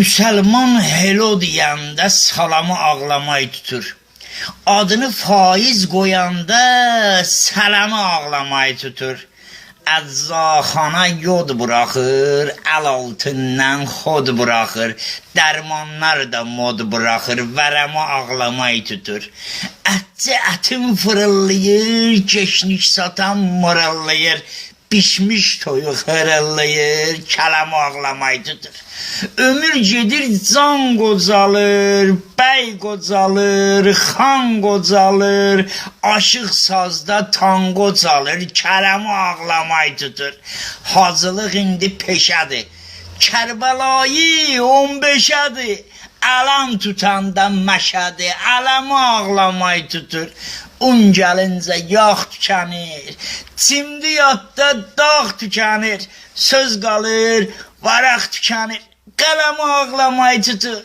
Müsəlman hello deyəndə salamı ağlamay tutur. Adını faiz qoyanda salamı ağlamay tutur. Əczaxana yod buraxır, əl altından xod buraxır. Dərmanlar da mod buraxır, vərəmə ağlamay tutur. Ətçi ətim fırıllayır, keşnik satan mırıllayır. Pişmiş toyuq hırıllayır, kələmə ağlamay tutur. Ömür gedir, can qocalır, bəy qocalır, xan qocalır, aşıq sazda tango çalır, kələmə ağlamay tutur. Hacılıq indi peşədir, Kərbəlayı 15-ədir, ələm tutanda məşədir, ələmə ağlamay tutur. Un gəlincə yağ tükənir, çimdi yadda dağ tükənir, söz qalır, varaq tükənir, qələmə ağlamay tutur.